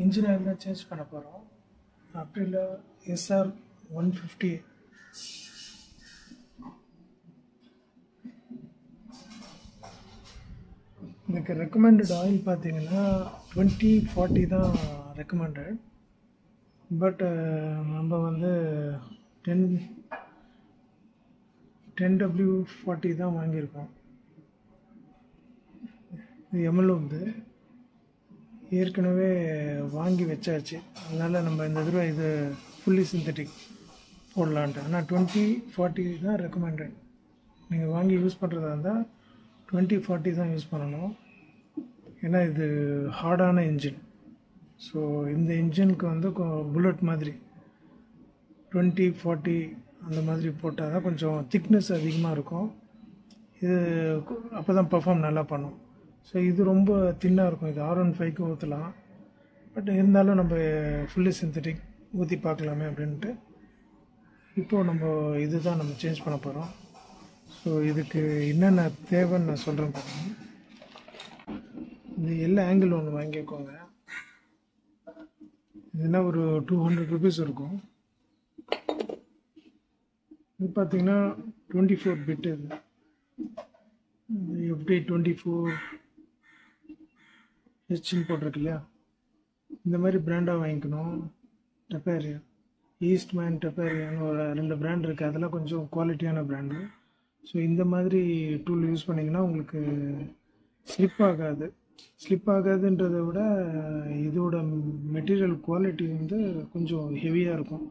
Engine oil தான் change பண்ண போகிறோம். Aprilia SR 150. இதுக்கு ரெக்கமெண்டட் ஆயில் பார்த்தீங்கன்னா 2040 தான் ரெக்கமெண்டட். பட் நம்ம வந்து 10W40 தான் வாங்கியிருக்கோம். இது எம்எல்ஓ வந்து ஏற்கனவே வாங்கி வச்சாச்சு, அதனால் நம்ம இந்த தடவை இது ஃபுல்லி சிந்தட்டிக் போடலான்ட்டு. ஆனால் 2040 தான் ரெக்கமெண்டட். நீங்கள் வாங்கி யூஸ் பண்ணுறதா இருந்தால் 2040 தான் யூஸ் பண்ணணும். ஏன்னா இது ஹார்டான இன்ஜின். ஸோ இந்த இன்ஜினுக்கு வந்து புல்லட் மாதிரி 2040 அந்த மாதிரி போட்டால் தான் கொஞ்சம் திக்னஸ் அதிகமாக இருக்கும். இது அப்போ தான் பர்ஃபார்ம் நல்லா பண்ணும். ஸோ இது ரொம்ப தின்னாக இருக்கும். இது R15க்கு ஊற்றலாம். பட் இருந்தாலும் நம்ம ஃபுல்லி சிந்தட்டிக் ஊற்றி பார்க்கலாமே அப்படின்ட்டு இப்போது நம்ம இது தான் நம்ம சேஞ்ச் பண்ண போகிறோம். ஸோ இதுக்கு என்னென்ன தேவைன்னு நான் சொல்கிறேன் பாருங்க. இந்த எல்லா ஆங்கிள் ஒன்று வாங்கிக்கோங்க. இதுனா ஒரு 200 rupees இருக்கும். இது பார்த்தீங்கன்னா 24 பிட். இது FD 24Hன்னு போட்டிருக்கு இல்லையா, இந்த மாதிரி பிராண்டாக வாங்கிக்கணும். டெப்பேரியா, ஈஸ்ட்மேன், டெப்பேரியான்னு ஒரு 2 பிராண்ட் இருக்குது. அதெல்லாம் கொஞ்சம் குவாலிட்டியான பிராண்டு. ஸோ இந்த மாதிரி டூல் யூஸ் பண்ணிங்கன்னா உங்களுக்கு ஸ்லிப் ஆகாது. ஸ்லிப் ஆகாதுன்றதை விட இதோட மெட்டீரியல் குவாலிட்டி வந்து கொஞ்சம் ஹெவியாக இருக்கும்.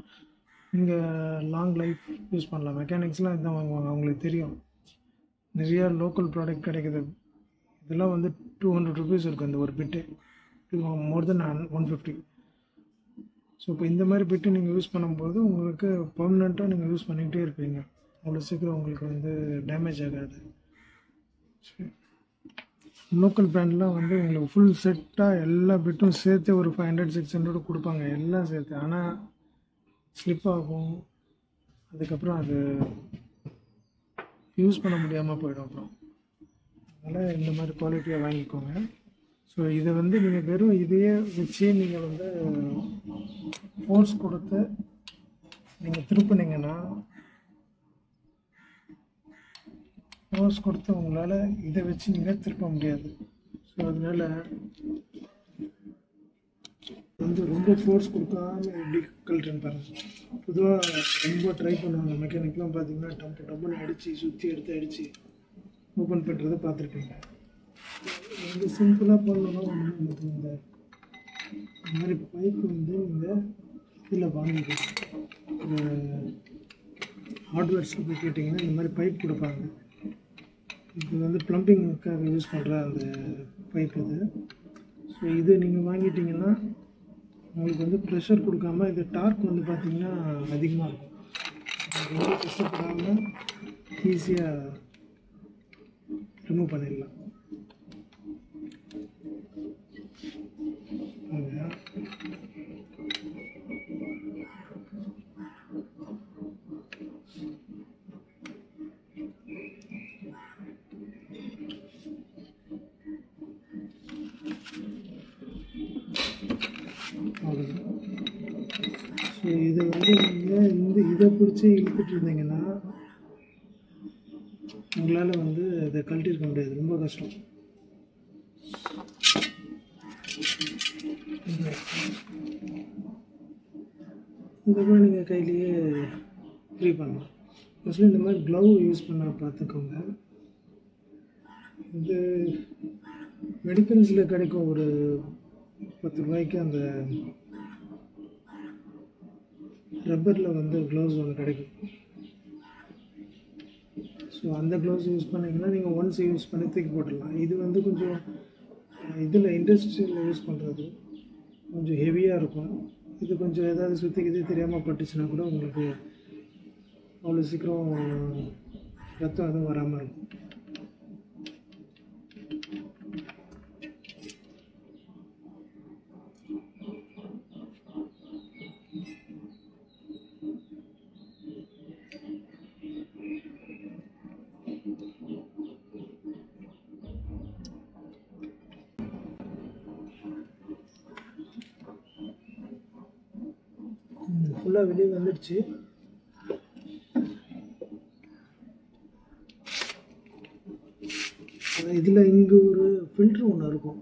நீங்கள் லாங் லைஃப் யூஸ் பண்ணலாம். மெக்கானிக்ஸ்லாம் இதுதான் வாங்குவாங்க, அவங்களுக்கு தெரியும். நிறையா லோக்கல் ப்ராடக்ட் கிடைக்குது. இதெல்லாம் வந்து 200 rupees இருக்கும் இந்த ஒரு பிட்டு, மோர் தென் 150. ஸோ இப்போ இந்த மாதிரி பிட்டு நீங்கள் யூஸ் பண்ணும்போது உங்களுக்கு பர்மனெண்ட்டாக நீங்கள் யூஸ் பண்ணிக்கிட்டே இருப்பீங்க. அவ்வளோ சீக்கிரம் உங்களுக்கு வந்து டேமேஜ் ஆகாது. லோக்கல் பிராண்ட்லாம் வந்து உங்களுக்கு ஃபுல் செட்டாக எல்லா பிட்டும் சேர்த்து ஒரு 500-600 கொடுப்பாங்க, எல்லாம் சேர்த்து. ஆனால் ஸ்லிப் ஆகும். அதுக்கப்புறம் அது யூஸ் பண்ண முடியாமல் போயிடும் அப்புறம். அதனால் இந்த மாதிரி குவாலிட்டியாக வாங்கிக்கோங்க. ஸோ இதை வந்து நீங்கள் வெறும் இதையே வச்சு நீங்கள் வந்து ஃபோர்ஸ் கொடுத்து நீங்கள் திருப்பினீங்கன்னா, ஃபோர்ஸ் கொடுத்து உங்களால் இதை வச்சு நீங்கள் திருப்ப முடியாது. ஸோ அதனால் வந்து ரொம்ப ஃபோர்ஸ் கொடுக்காம எப்படி கழட்டுன்னு பாருங்கள். பொதுவாக ரொம்ப ட்ரை பண்ணுவாங்க மெக்கானிக்லாம். பார்த்தீங்கன்னா டப்புன்னு அடித்து சுற்றி எடுத்து அடித்து ஓப்பன் பண்ணுறதை பார்த்துருப்பீங்க. இது சிம்பிளாக பண்ணணும்னா ஒன்று, நமக்கு இந்த மாதிரி பைப் வந்து நீங்கள் கீழே வாங்கிக்கணும். ஒரு ஹார்ட்வேர் ஷாப்பில் கேட்டிங்கன்னா இந்த மாதிரி பைப் கொடுப்பாங்க. இது வந்து ப்ளம்பிங்க்காக யூஸ் பண்ணுற அந்த பைப் இது. ஸோ இது நீங்கள் வாங்கிட்டிங்கன்னா உங்களுக்கு வந்து ப்ரெஷர் கொடுக்காம, இது டார்க் வந்து பார்த்திங்கன்னா அதிகமாக இருக்கும். ரொம்ப கஷ்டப்படாமல் ஈஸியாக ரிமூவ் பண்ணிடலாம். அவ்வளோதான். ஸோ இதை வந்து நீங்கள் இதை பிடிச்சி இழுத்துட்டு இருந்தீங்கன்னா உங்களால் வந்து இதை கழட்டிருக்க முடியாது, ரொம்ப கஷ்டம். இதுக்கப்புறம் நீங்கள் கையிலேயே ஃப்ரீ பண்ணலாம். ஃபஸ்ட்டு இந்த மாதிரி க்ளவ் யூஸ் பண்ண பார்த்துக்கோங்க. இது மெடிக்கல்ஸில் கிடைக்கும், ஒரு 10 ரூபாய்க்கு அந்த ரப்பரில் வந்து க்ளவுஸ் ஒன்று கிடைக்கும். ஸோ அந்த க்ளவுஸ் யூஸ் பண்ணிங்கன்னா நீங்கள் ஒன்ஸ் யூஸ் பண்ணி தூக்கி போட்டுடலாம். இது வந்து கொஞ்சம் இதில் இண்டஸ்ட்ரியில் யூஸ் பண்ணுறது கொஞ்சம் ஹெவியாக இருக்கும். இது கொஞ்சம் ஏதாவது சுற்றிக்கிது தெரியாமல் பட்டுச்சுன்னா கூட உங்களுக்கு அவ்வளோ சீக்கிரம் ரத்தம் எதுவும் வராமல் இருக்கும். ஃபுல்லாக வெளியே வந்துடுச்சு. இதில் இங்கே ஒரு ஃபில்ட்ரு ஒன்று இருக்கும்.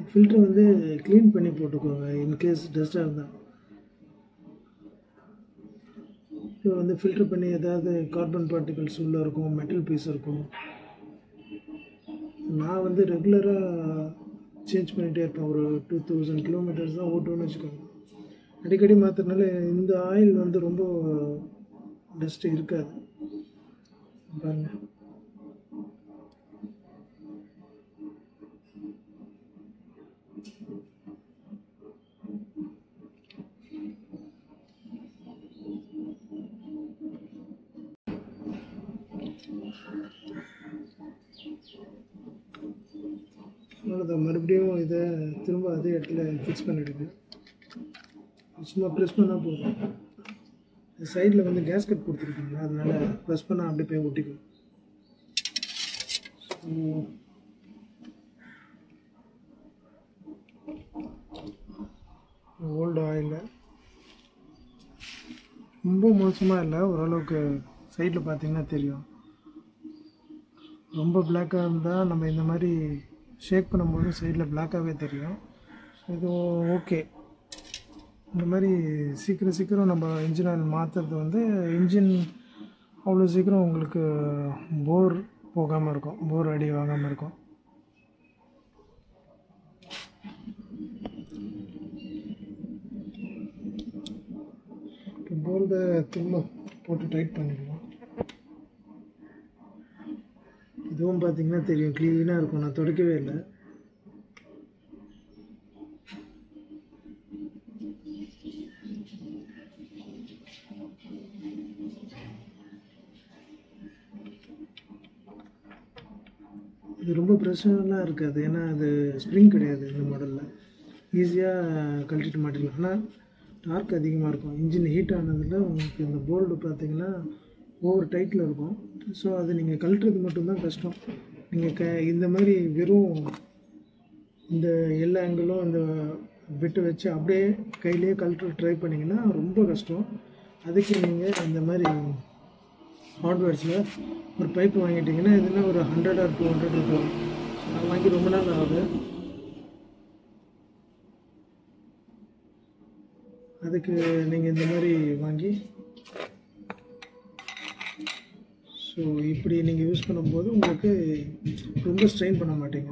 ஃபில்ட்ரு வந்து க்ளீன் பண்ணி போட்டுக்கோங்க இன்கேஸ் டஸ்ட்டாக இருந்தால். இப்போ வந்து ஃபில்ட்ரு பண்ணி ஏதாவது கார்பன் பார்ட்டிகல்ஸ் உள்ளே இருக்கும், மெட்டல் பீஸ் இருக்கும். நான் வந்து ரெகுலராக சேஞ்ச் பண்ணிகிட்டே இருப்பேன். ஒரு 2000 கிலோமீட்டர்ஸ் தான் ஓட்டுவேன்னு வச்சுக்கோங்க. அடிக்கடி மாற்றுறதுனால இந்த ஆயில் வந்து ரொம்ப டஸ்ட்டு இருக்காது. பாருங்கள், அவ்வளோதான். மறுபடியும் இதை திரும்ப அதே இடத்துல ஃபிக்ஸ் பண்ணிவிடுங்க. சும்மா ப்ரெஸ் பண்ணால் போதும். சைடில் வந்து கேஸ்கட் கொடுத்துருக்காங்க, அதனால் ப்ரெஸ் பண்ணால் அப்படி போய் ஒட்டிக்கும். ஓல்டு ஆயில் ரொம்ப மோசமாக இல்லை, ஓரளவுக்கு. சைடில் பார்த்தீங்கன்னா தெரியும். ரொம்ப பிளாக்காக இருந்தால் நம்ம இந்த மாதிரி ஷேக் பண்ணும்போது சைடில் பிளாக்காகவே தெரியும். இது ஓகே. இந்த மாதிரி சீக்கிரம் நம்ம இன்ஜின் ஆயில் மாற்றுறது வந்து இன்ஜின் அவ்வளோ சீக்கிரம் உங்களுக்கு போர் போகாமல் இருக்கும், போர் அடி வாங்காமல் இருக்கும். போல்டை திரும்ப போட்டு டைட் பண்ணிடுவோம். இதுவும் பார்த்தீங்கன்னா தெரியும், க்ளீனாக இருக்கும். நான் துடைக்கவே இல்லை. இது ரொம்ப ப்ரெஷர்லாம் இருக்காது, ஏன்னா அது ஸ்ப்ரிங் கிடையாது இந்த மாடலில். ஈஸியாக கழட்டிட்டு மாட்டிடலாம். ஆனால் டார்க் அதிகமாக இருக்கும். இன்ஜின் ஹீட் ஆனதில் உங்களுக்கு இந்த போல்டு பார்த்திங்கன்னா ஓவர் டைட்டில் இருக்கும். ஸோ அது நீங்கள் கழட்டுறது மட்டும்தான் கஷ்டம். நீங்கள் இந்த மாதிரி வெறும் இந்த எல்லா ஆங்கிளும் இந்த பிட்டு வச்சு அப்படியே கையிலேயே கழட்ட ட்ரை பண்ணிங்கன்னா ரொம்ப கஷ்டம். அதுக்கு நீங்கள் இந்த மாதிரி ஹார்ட்வேர்ஸில் ஒரு பைப்பு வாங்கிட்டிங்கன்னா இதெல்லாம் ஒரு 100 or 200 இருக்கும். நான் வாங்கி ரொம்ப நாள் ஆகுது. அதுக்கு நீங்கள் இந்த மாதிரி வாங்கி ஸோ இப்படி நீங்கள் யூஸ் பண்ணும்போது உங்களுக்கு ரொம்ப ஸ்ட்ரெயின் பண்ண மாட்டீங்க.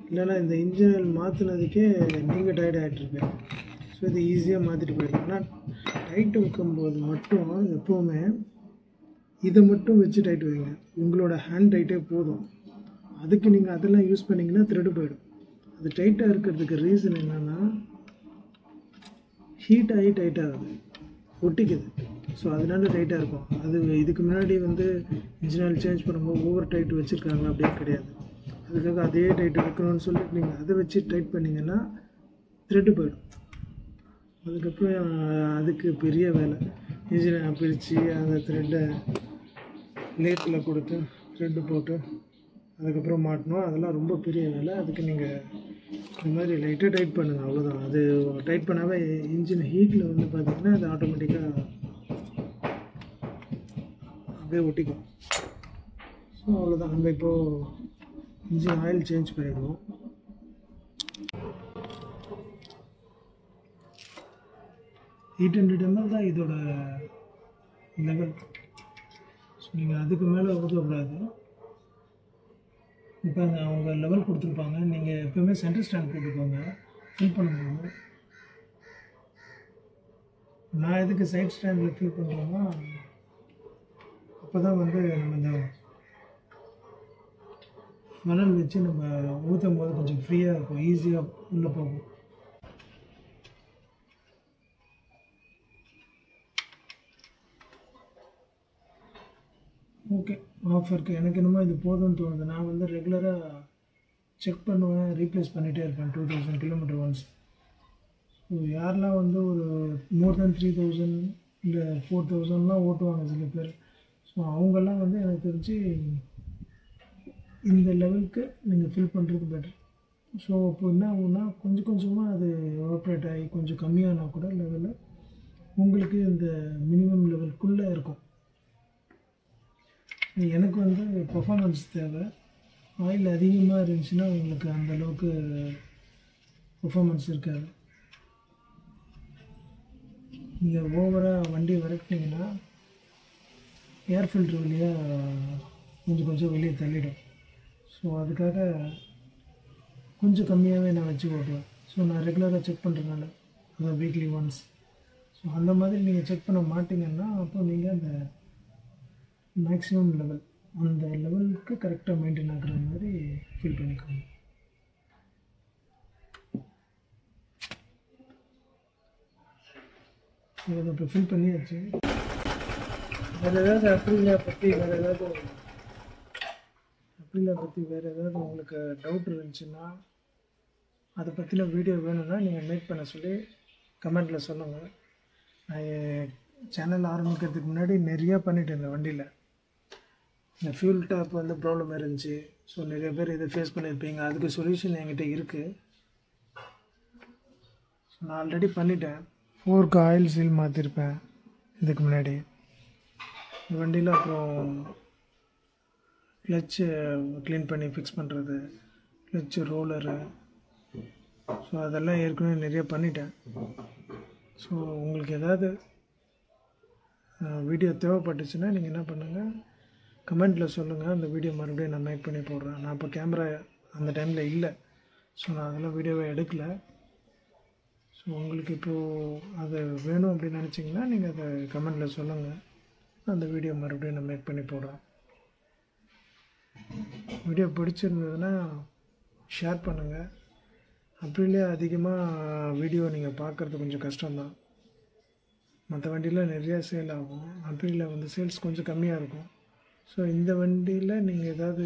இல்லைன்னா இந்த இன்ஜின் மாற்றினதுக்கே நீங்கள் டயர்ட் ஆகிட்ருப்பீங்க. ஸோ இது ஈஸியாக மாற்றிட்டு போயிடலாம். ஆனால் டைட்டு வைக்கும்போது மட்டும் எப்போவுமே இதை மட்டும் வச்சு டைட் வைங்க. உங்களோட ஹேண்ட் டைட்டே போதும். அதுக்கு நீங்கள் அதெல்லாம் யூஸ் பண்ணிங்கன்னா த்ரெட்டு போயிடும். அது டைட்டாக இருக்கிறதுக்கு ரீசன் என்னென்னா ஹீட் ஆகி டைட் ஆகுது, ஒட்டிக்குது. ஸோ அதனால டைட்டாக இருக்கும். அது இதுக்கு முன்னாடி வந்து இன்ஜின் ஆயில் சேஞ்ச் பண்ணும்போது ஓவர் டைட் வச்சுருக்காங்க அப்படின்னு கிடையாது. அதுக்காக அதே டைட் வைக்கணும்னு சொல்லிட்டு நீங்கள் அதை வச்சு டைட் பண்ணிங்கன்னா த்ரெட்டு போயிடும். அதுக்கப்புறம் அதுக்கு பெரிய வேலை, இன்ஜினை பிரித்து அந்த த்ரெட்டை லேத்தில் கொடுத்து த்ரெட்டு போட்டு அதுக்கப்புறம் மாட்டணும். அதெல்லாம் ரொம்ப பெரிய வேலை. அதுக்கு நீங்கள் இந்த மாதிரி லைட்டாக டைட் பண்ணுங்கள், அவ்வளோதான். அது டைட் பண்ணாவே இன்ஜின் ஹீட்டில் வந்து பார்த்திங்கன்னா அது ஆட்டோமேட்டிக்காக அப்படியே ஒட்டிக்கும். ஸோ அவ்வளோதான். நம்ம இப்போது இன்ஜின் ஆயில் சேஞ்ச் பண்ணிவிடுவோம். $800 ml தான் இதோட லெவல். ஸோ நீங்கள் அதுக்கு மேலே ஊற்றக்கூடாது. இப்போ அவங்க லெவல் கொடுத்துருப்பாங்க. நீங்கள் எப்போவுமே சென்டர் ஸ்டாண்ட் போட்டுக்கோங்க ஃபில் பண்ணும்போது. நான் எதுக்கு சைட் ஸ்டாண்டில் ஃபில் பண்ணுறோன்னா அப்போ தான் வந்து நம்ம இந்த மணல் வச்சு நம்ம ஊற்றும் போது கொஞ்சம் ஃப்ரீயாக இருக்கும், ஈஸியாக உள்ளே போகும். ஓகே, ஆஃபருக்கு எனக்கு என்னமோ இது போதும்னு தோணுது. நான் வந்து ரெகுலராக செக் பண்ணுவேன், ரீப்ளேஸ் பண்ணிகிட்டே இருப்பேன் 2000 கிலோமீட்டர் ஒன்ஸ். ஸோ யாரெல்லாம் வந்து ஒரு மோர் தென் 3000 இல்லை 4000லாம் ஓட்டுவாங்க சில பேர். ஸோ அவங்கெல்லாம் வந்து எனக்கு தெரிஞ்சு இந்த லெவலுக்கு நீங்கள் ஃபில் பண்ணுறது பெட்டர். ஸோ இப்போ என்ன ஆகும்னா கொஞ்சம் கொஞ்சமாக அது எவாப்ரேட் ஆகி கொஞ்சம் கம்மியானா கூட லெவலில் உங்களுக்கு இந்த மினிமம் லெவலுக்குள்ளே இருக்கும். எனக்கு வந்து பர்ஃபார்மன்ஸ் தேவை. ஆயில் அதிகமாக இருந்துச்சுன்னா உங்களுக்கு அந்தளவுக்கு பர்ஃபார்மன்ஸ் இருக்காது. நீங்கள் ஓவராக வண்டி விரட்டினீங்கன்னா ஏர் ஃபில்ட்ரு வழியாக கொஞ்சம் வெளியே தள்ளிடும். ஸோ அதுக்காக கொஞ்சம் கம்மியாகவே நான் வச்சு ஓட்டுவேன். ஸோ நான் ரெகுலராக செக் பண்ணுறதுனால, அதாவது வீக்லி ஒன்ஸ். ஸோ அந்த மாதிரி நீங்கள் செக் பண்ண மாட்டிங்கன்னா அப்போ நீங்கள் அந்த மேக்ஸிமம் லெவல் அந்த லெவலுக்கு கரெக்டாக மெயின்டைன் ஆகிற மாதிரி ஃபீல் பண்ணிக்கோங்க. ஸோ அதை இப்போ ஃபில் பண்ணியாச்சு. வேறு ஏதாவது அப்ரிலா பற்றி வேறு ஏதாவது உங்களுக்கு டவுட் இருந்துச்சுன்னா, அதை பற்றின வீடியோ வேணும்னா நீங்கள் மேக் பண்ண சொல்லி கமெண்ட்டில் சொல்லுங்கள். நான் சேனல் ஆரம்பிக்கிறதுக்கு முன்னாடி நிறையா பண்ணிட்டேன் இந்த வண்டியில். இந்த ஃபியூல் டேப் வந்து ப்ராப்ளம் இருந்துச்சு. ஸோ நிறைய பேர் இதை ஃபேஸ் பண்ணியிருப்பீங்க. அதுக்கு சொல்யூஷன் என்கிட்ட இருக்குது. ஸோ நான் ஆல்ரெடி பண்ணிட்டேன். 4க்கு ஆயில் சீல் மாற்றிருப்பேன் இதுக்கு முன்னாடி. இந்த வண்டியில் அப்புறம் கிளச்சு க்ளீன் பண்ணி ஃபிக்ஸ் பண்ணுறது, கிளச்சு ரோலரு, ஸோ அதெல்லாம் ஏற்கனவே நிறைய பண்ணிட்டேன். ஸோ உங்களுக்கு ஏதாவது வீடியோ தேவைப்பட்டுச்சுன்னா நீங்கள் என்ன பண்ணுங்கள், கமெண்ட்டில் சொல்லுங்கள். அந்த வீடியோ மறுபடியும் நான் மேக் பண்ணி போடுறேன். நான் இப்போ கேமரா அந்த டைமில் இல்லை. ஸோ நான் அதெல்லாம் வீடியோவை எடுக்கலை. ஸோ உங்களுக்கு இப்போது அது வேணும் அப்படின்னு நினச்சிங்கன்னா நீங்கள் அதை கமெண்ட்டில் சொல்லுங்கள். அந்த வீடியோ மறுபடியும் நான் மேக் பண்ணி போடுறேன். வீடியோ பிடிச்சிருந்ததுன்னா ஷேர் பண்ணுங்கள். அப்படிலே அதிகமாக வீடியோ நீங்கள் பார்க்குறது கொஞ்சம் கஷ்டம்தான். மற்ற வண்டியில் நிறையா சேல் ஆகும். அப்படியில் வந்து சேல்ஸ் கொஞ்சம் கம்மியாக இருக்கும். ஸோ இந்த வண்டியில் நீங்கள் ஏதாவது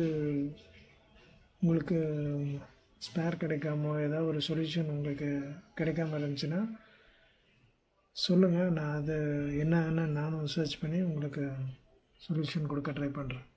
உங்களுக்கு ஸ்பேர் கிடைக்காமோ ஏதாவது ஒரு சொல்யூஷன் உங்களுக்கு கிடைக்காம இருந்துச்சுன்னா சொல்லுங்கள். நான் அது என்னன்னு நானும் சர்ச் பண்ணி உங்களுக்கு சொல்யூஷன் கொடுக்க ட்ரை பண்ணுறேன்.